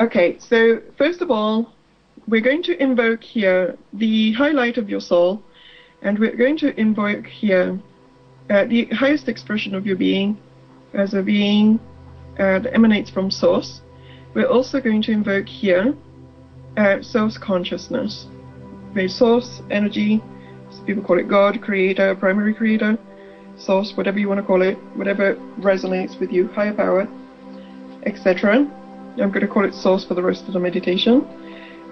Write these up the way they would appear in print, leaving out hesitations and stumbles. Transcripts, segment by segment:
Okay, so first of all, we're going to invoke here the highlight of your soul, and we're going to invoke here the highest expression of your being as a being that emanates from Source. We're also going to invoke here Source consciousness. The Source energy, some people call it God, Creator, Primary Creator, Source, whatever you want to call it, whatever resonates with you, higher power, etc. I'm going to call it Source for the rest of the meditation.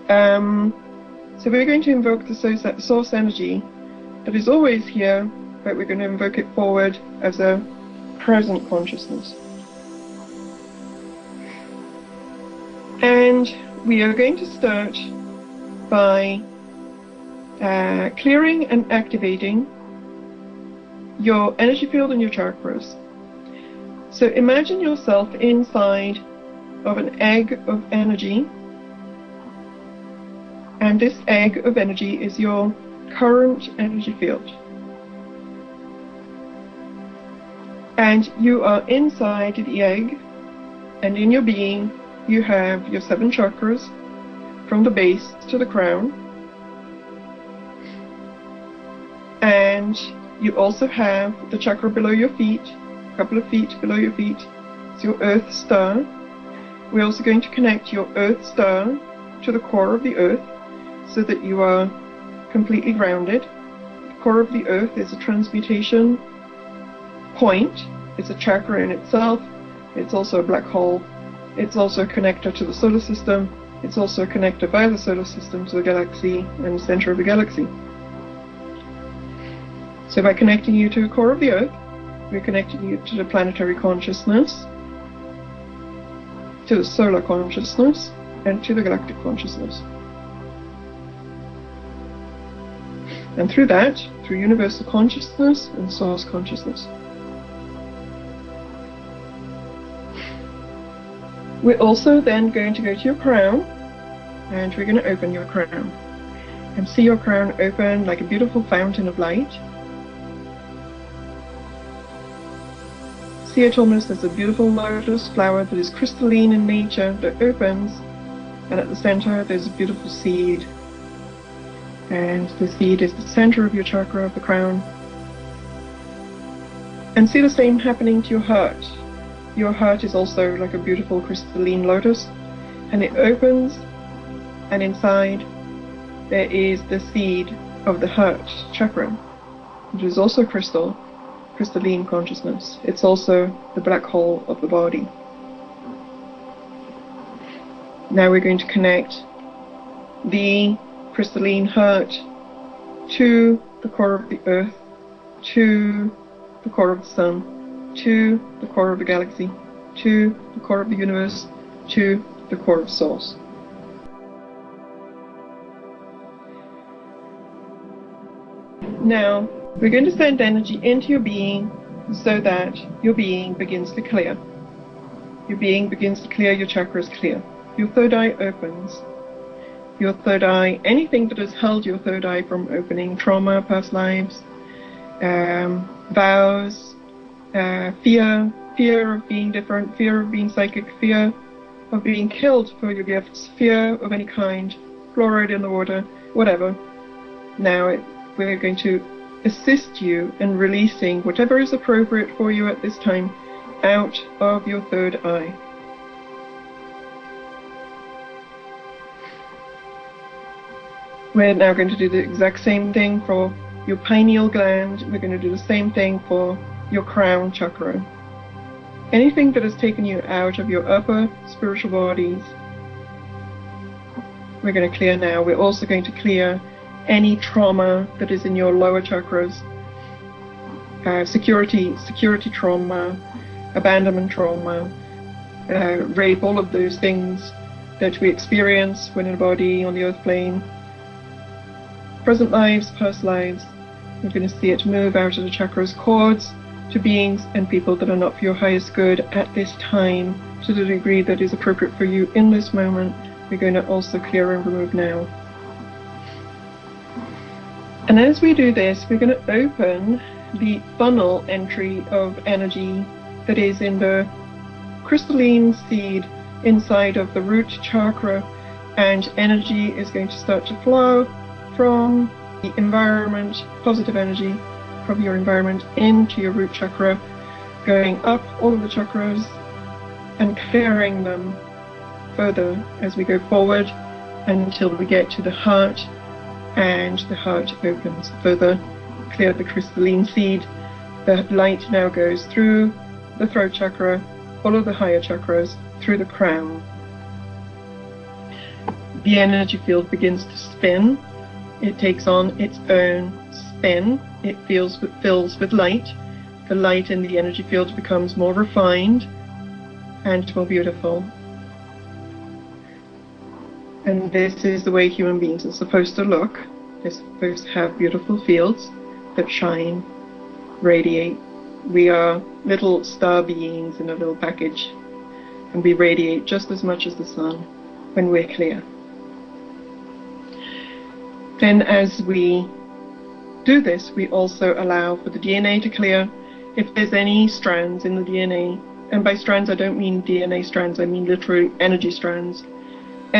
So we're going to invoke the Source energy that is always here, but we're going to invoke it forward as a present consciousness. And we are going to start by clearing and activating your energy field and your chakras. So imagine yourself inside of an egg of energy, and this egg of energy is your current energy field. And you are inside the egg, and in your being you have your 7 chakras from the base to the crown, and you also have the chakra below your feet, a couple of feet below your feet. It's your earth star. We're also going to connect your earth star to the core of the earth so that you are completely grounded. The core of the earth is a transmutation point. It's a chakra in itself. It's also a black hole. It's also a connector to the solar system. It's also a connector via the solar system to the galaxy and the center of the galaxy. So by connecting you to the core of the earth, we're connecting you to the planetary consciousness, to the solar consciousness, and to the galactic consciousness. And through that, through universal consciousness and source consciousness. We're also then going to go to your crown, and we're going to open your crown. And see your crown open like a beautiful fountain of light. See it almost as a beautiful lotus flower that is crystalline in nature, that opens, and at the center there's a beautiful seed. And the seed is the center of your chakra of the crown. And see the same happening to your heart. Your heart is also like a beautiful crystalline lotus, and it opens, and inside there is the seed of the heart chakra, which is also crystalline consciousness. It's also the black hole of the body. Now we're going to connect the crystalline heart to the core of the earth, to the core of the sun, to the core of the galaxy, to the core of the universe, to the core of source. Now we're going to send energy into your being so that your being begins to clear. Your being begins to clear, your chakras clear. Your third eye opens. Your third eye, anything that has held your third eye from opening, trauma, past lives, vows, fear of being different, fear of being psychic, fear of being killed for your gifts, fear of any kind, fluoride in the water, whatever. Now we're going to assist you in releasing whatever is appropriate for you at this time out of your third eye. We're now going to do the exact same thing for your pineal gland. We're going to do the same thing for your crown chakra. Anything that has taken you out of your upper spiritual bodies, we're going to clear now. We're also going to clear any trauma that is in your lower chakras, security trauma, abandonment trauma, rape, all of those things that we experience when in a body on the earth plane. Present lives, past lives, we're going to see it move out of the chakras, cords to beings and people that are not for your highest good at this time, to the degree that is appropriate for you in this moment. We're going to also clear and remove now. And as we do this, we're going to open the funnel entry of energy that is in the crystalline seed inside of the root chakra, and energy is going to start to flow from the environment, positive energy from your environment into your root chakra, going up all of the chakras and clearing them further as we go forward until we get to the heart, and the heart opens further. Clear the crystalline seed. The light now goes through the throat chakra, all of the higher chakras, through the crown. The energy field begins to spin. It takes on its own spin. It fills with light. The light in the energy field becomes more refined and more beautiful. And this is the way human beings are supposed to look. They're supposed to have beautiful fields that shine, radiate. We are little star beings in a little package, and we radiate just as much as the sun when we're clear. Then as we do this, we also allow for the DNA to clear. If there's any strands in the DNA, and by strands I don't mean DNA strands, I mean literally energy strands in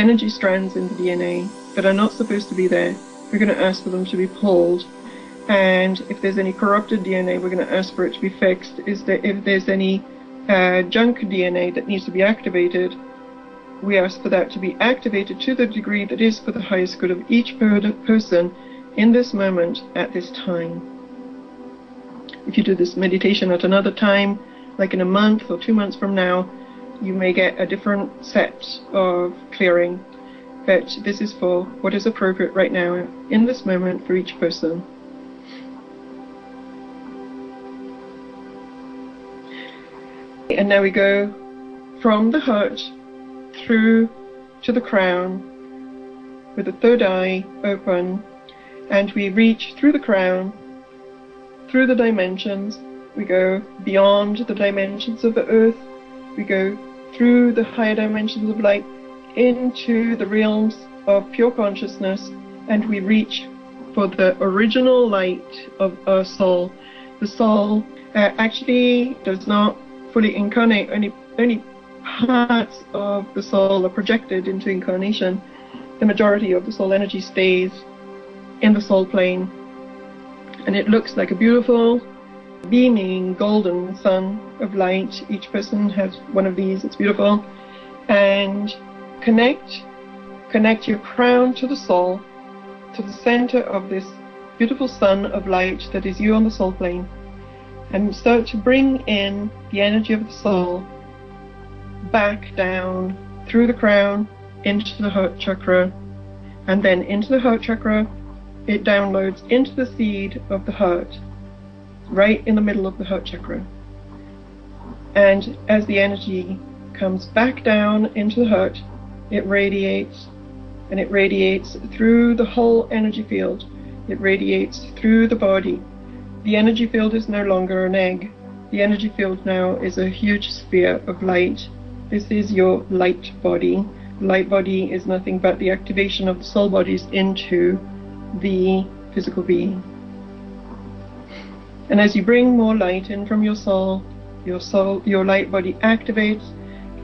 the DNA that are not supposed to be there, we're going to ask for them to be pulled. And if there's any corrupted DNA, we're going to ask for it to be fixed. If there's any junk DNA that needs to be activated, we ask for that to be activated to the degree that is for the highest good of each person in this moment at this time. If you do this meditation at another time, like in a month or 2 months from now, you may get a different set of clearing, but this is for what is appropriate right now in this moment for each person. And now we go from the heart through to the crown with the third eye open, and we reach through the crown, through the dimensions. We go beyond the dimensions of the earth. We go through the higher dimensions of light into the realms of pure consciousness, and we reach for the original light of our soul. The soul actually does not fully incarnate. Only parts of the soul are projected into incarnation. The majority of the soul energy stays in the soul plane, and it looks like a beautiful beaming golden sun of light. Each person has one of these. It's beautiful. And connect your crown to the soul, to the center of this beautiful sun of light that is you on the soul plane, and start to bring in the energy of the soul back down through the crown into the heart chakra, and then into the heart chakra it downloads into the seed of the heart, right in the middle of the heart chakra. And as the energy comes back down into the heart, it radiates, and it radiates through the whole energy field. It radiates through the body. The energy field is no longer an egg. The energy field now is a huge sphere of light. This is your light body. Light body is nothing but the activation of the soul bodies into the physical being. And as you bring more light in from your soul, your light body activates,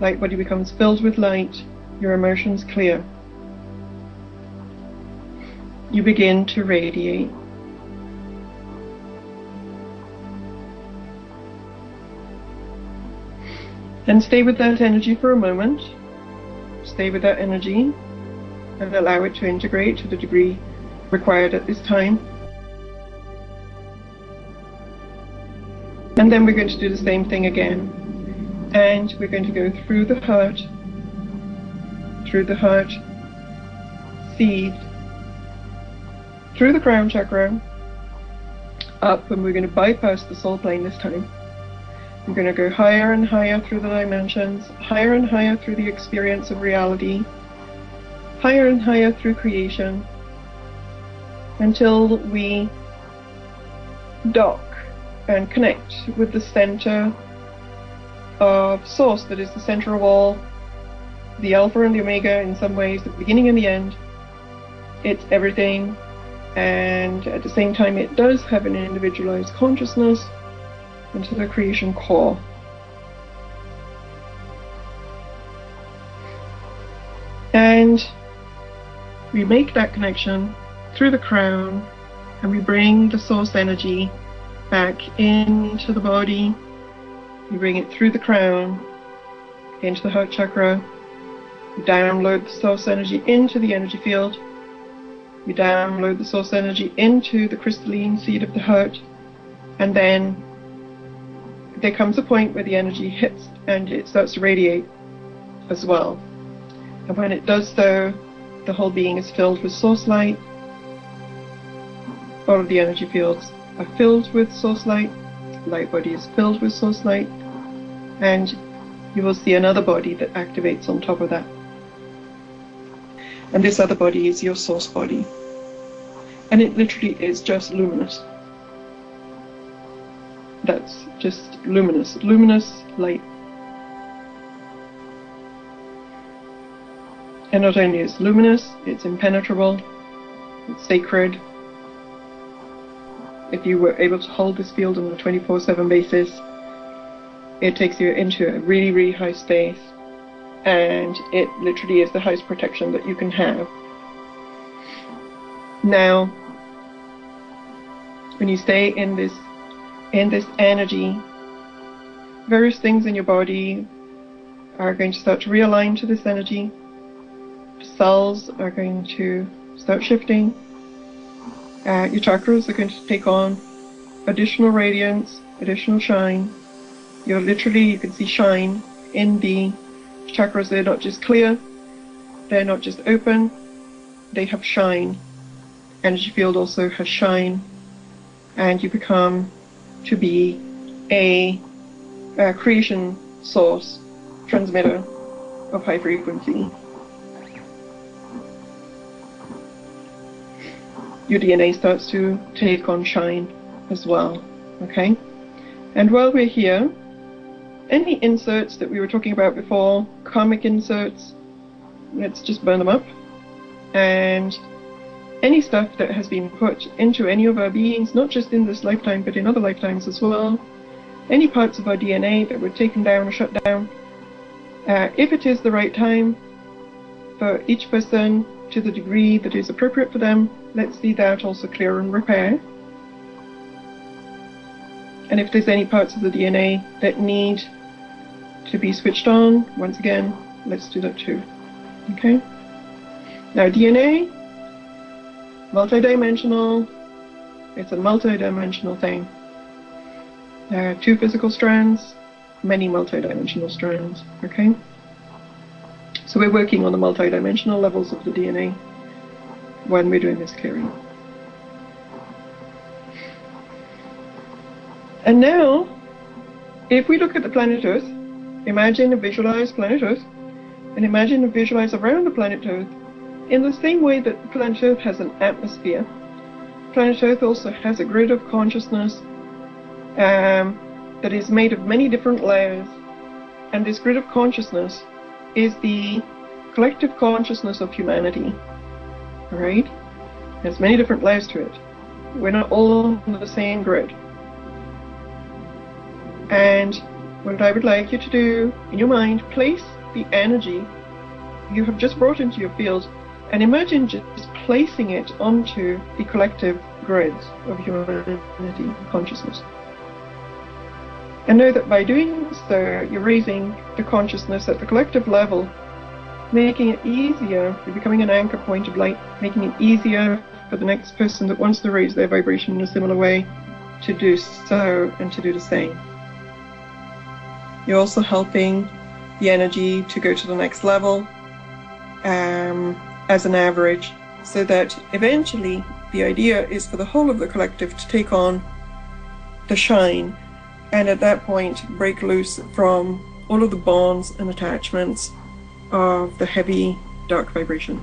light body becomes filled with light, your emotions clear. You begin to radiate. And stay with that energy for a moment. Stay with that energy and allow it to integrate to the degree required at this time. And then we're going to do the same thing again. And we're going to go through the heart seed, through the crown chakra, up, and we're going to bypass the soul plane this time. We're going to go higher and higher through the dimensions, higher and higher through the experience of reality, higher and higher through creation, until we dock and connect with the center of source that is the center of all, the alpha and the omega in some ways, the beginning and the end. It's everything, and at the same time it does have an individualized consciousness into the creation core. And we make that connection through the crown, and we bring the source energy back into the body. We bring it through the crown into the heart chakra. We download the source energy into the energy field. We download the source energy into the crystalline seed of the heart, and then there comes a point where the energy hits and it starts to radiate as well. And when it does so, the whole being is filled with source light. All of the energy fields are filled with source light. The light body is filled with source light. And you will see another body that activates on top of that. And this other body is your source body. And it literally is just luminous. That's just luminous. Luminous light. And not only is it luminous, it's impenetrable, it's sacred. If you were able to hold this field on a 24/7 basis, it takes you into a really, really high space, and it literally is the highest protection that you can have. Now, when you stay in this energy, various things in your body are going to start to realign to this energy. The cells are going to start shifting. Your chakras are going to take on additional radiance, additional shine. You can see shine in the chakras. They're not just clear, they're not just open, they have shine. Energy field also has shine, and you become to be a creation source, transmitter of high frequency. Your DNA starts to take on shine as well, okay? And while we're here, any inserts that we were talking about before, karmic inserts, let's just burn them up. And any stuff that has been put into any of our beings, not just in this lifetime, but in other lifetimes as well, any parts of our DNA that were taken down or shut down, if it is the right time for each person to the degree that is appropriate for them, let's see that also clear and repair. And if there's any parts of the DNA that need to be switched on, once again, let's do that too. Okay? Now DNA, multidimensional, it's a multidimensional thing. There are 2 physical strands, many multidimensional strands, okay? So we're working on the multidimensional levels of the DNA when we're doing this clearing. And now, if we look at the planet Earth, imagine and visualize planet Earth, and imagine and visualize around the planet Earth in the same way that planet Earth has an atmosphere. Planet Earth also has a grid of consciousness that is made of many different layers, and this grid of consciousness is the collective consciousness of humanity. Alright? There's many different layers to it. We're not all on the same grid. And what I would like you to do in your mind, place the energy you have just brought into your field and imagine just placing it onto the collective grids of humanity consciousness. And know that by doing so, you're raising the consciousness at the collective level, making it easier, you're becoming an anchor point of light, making it easier for the next person that wants to raise their vibration in a similar way to do so and to do the same. You're also helping the energy to go to the next level as an average, so that eventually the idea is for the whole of the collective to take on the shine, and at that point break loose from all of the bonds and attachments of the heavy dark vibration.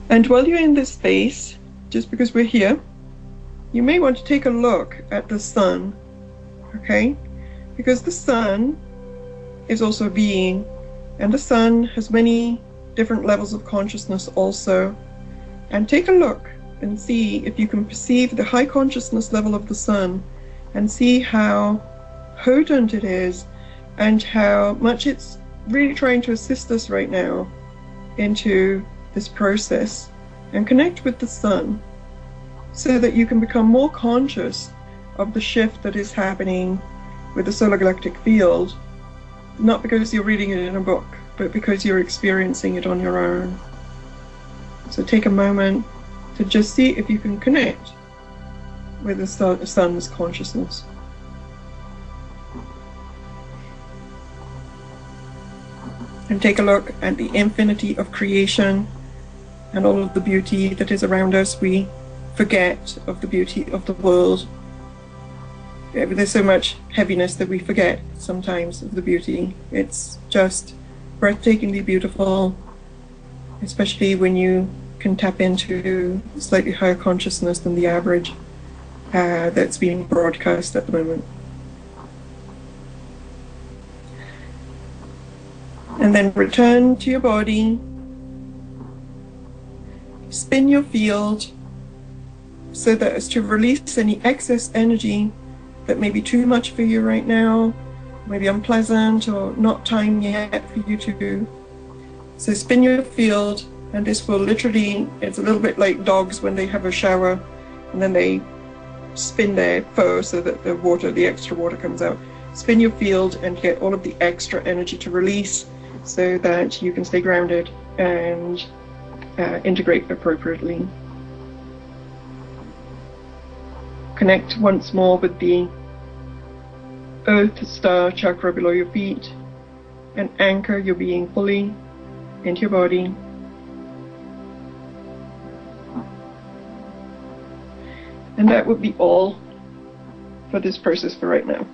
And while you're in this space, just because we're here, you may want to take a look at the sun, okay? Because the sun is also a being, and the sun has many different levels of consciousness also. And take a look and see if you can perceive the high consciousness level of the sun and see how potent it is and how much it's really trying to assist us right now into this process and connect with the sun so that you can become more conscious of the shift that is happening with the solar galactic field, not because you're reading it in a book, but because you're experiencing it on your own. So take a moment to just see if you can connect with the sun's consciousness. And take a look at the infinity of creation and all of the beauty that is around us. We forget of the beauty of the world. There's so much heaviness that we forget sometimes of the beauty. It's just breathtakingly beautiful, especially when you can tap into a slightly higher consciousness than the average that's being broadcast at the moment. And then return to your body, spin your field so that as to release any excess energy that may be too much for you right now, maybe unpleasant or not time yet for you to do. So spin your field, and this will literally, it's a little bit like dogs when they have a shower and then they spin their fur so that the water, the extra water comes out. Spin your field and get all of the extra energy to release so that you can stay grounded and integrate appropriately. Connect once more with the Earth Star chakra below your feet and anchor your being fully into your body. And that would be all for this process for right now.